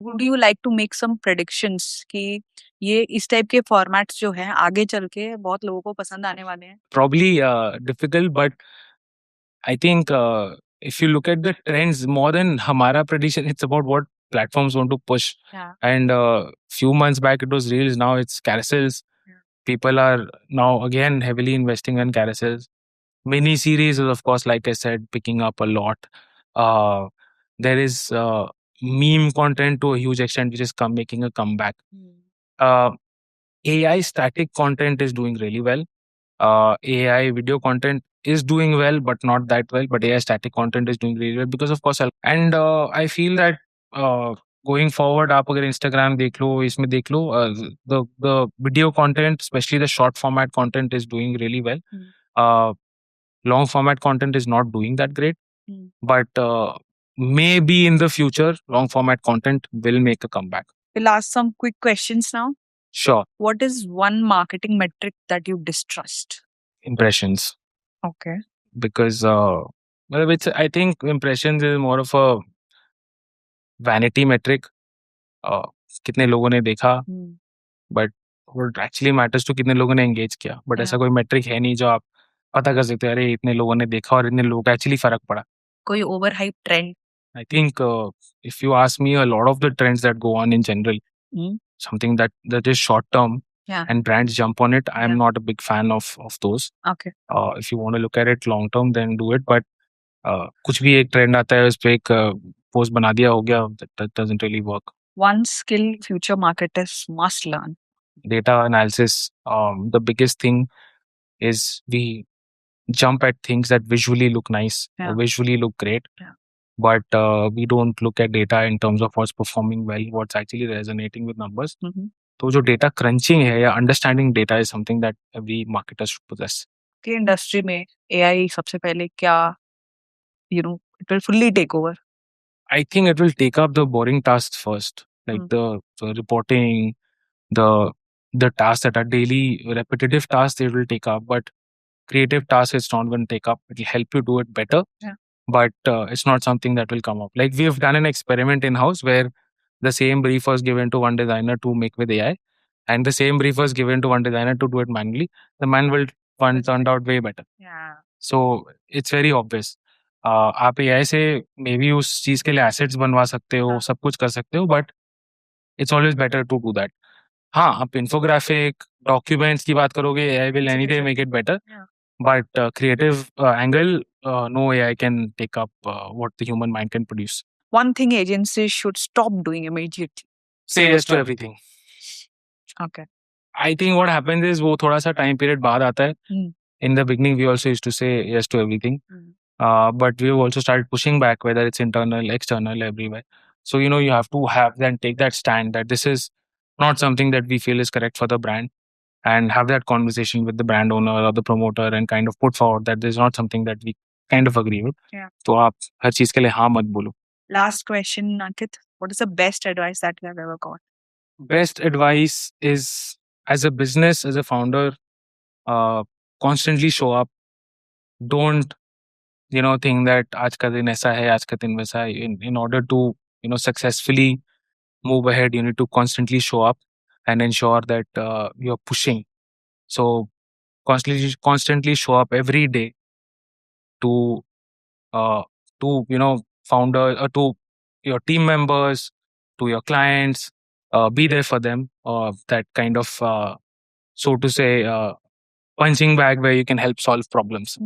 Would you like to make some predictions कि ये इस टाइप के फॉर्मेट्स जो हैं आगे चल के बहुत लोगों को पसंद आने वाले हैं? Probably difficult, but I think if you look at the trends, more than Hamara prediction, it's about what platforms want to push. Yeah. And few months back, it was Reels. Now it's carousels. Yeah. People are now again heavily investing in carousels. Mini series is, of course, like I said, picking up a lot. There is meme content to a huge extent, which is making a comeback. Uh, AI static content is doing really well. AI video content is doing well, but not that well. But AI static content is doing really well because, of course, and I feel that going forward, आप अगर Instagram देख लो, इसमें देख लो, the video content, especially the short format content, is doing really well. Long format content is not doing that great, but maybe in the future, long format content will make a comeback. We'll ask some quick questions now. Sure. What is one marketing metric that you distrust? Impressions. Okay. Because I think impressions is more of a vanity metric. कितने लोगों ने देखा, but what actually matters to कितने लोगों ने engage किया. But ऐसा कोई metric है नहीं जो आप पता कर सकते हो, अरे इतने लोगों ने देखा और इतने लोगों का actually फर्क पड़ा. कोई overhyped trend? I think if you ask me, a lot of the trends that go on in general, something that is short term, and brands jump on it, I'm not a big fan of those. Okay. If you want to look at it long term, then do it. But कुछ भी एक trend आता है उस पे एक post बना दिया हो गया, that doesn't really work. One skill future marketers must learn. Data analysis. The biggest thing is we jump at things that visually look nice, or visually look great, but we don't look at data in terms of what's performing well, what's actually resonating with numbers. तो जो data crunching है या understanding data is something that every marketer should possess. कि industry में AI सबसे पहले क्या it will fully take over? I think it will take up the boring tasks first, like the reporting, the tasks that are daily repetitive tasks. It will take up, but creative tasks it's not going to take up. It will help you do it better, but it's not something that will come up. Like we have done an experiment in house where the same brief was given to one designer to make with AI, and the same brief was given to one designer to do it manually. The manual one turned out way better. So it's very obvious. आप AI से may be उस चीज के लिए assets बनवा सकते हो, सब कुछ कर सकते हो, but it's always better to do that. हाँ, आप इन्फोग्राफिक डॉक्यूमेंट्स की बात करोगे, AI will any day make it better. But creative angle, no AI can take up what the human mind can produce. One thing agencies should stop doing immediately. Say yes to everything. Okay. I think what happens is वो थोड़ा सा time period बाद आता है. In the beginning, we also used to say yes to everything. But we've also started pushing back, whether it's internal, external, everywhere. So, you have to take that stand that this is not something that we feel is correct for the brand, and have that conversation with the brand owner or the promoter and kind of put forward that this is not something that we kind of agree with. So, आप हर चीज के लिए हाँ मत बोलो. Last question, Ankit. What is the best advice that you have ever got? Best advice is, as a business, as a founder, constantly show up. Don't think that आज का दिन ऐसा है, आज का दिन वैसा है. In order to successfully move ahead, you need to constantly show up and ensure that you're pushing. So constantly show up every day to founder, to your team members, to your clients, be there for them. That kind of so to say punching bag where you can help solve problems.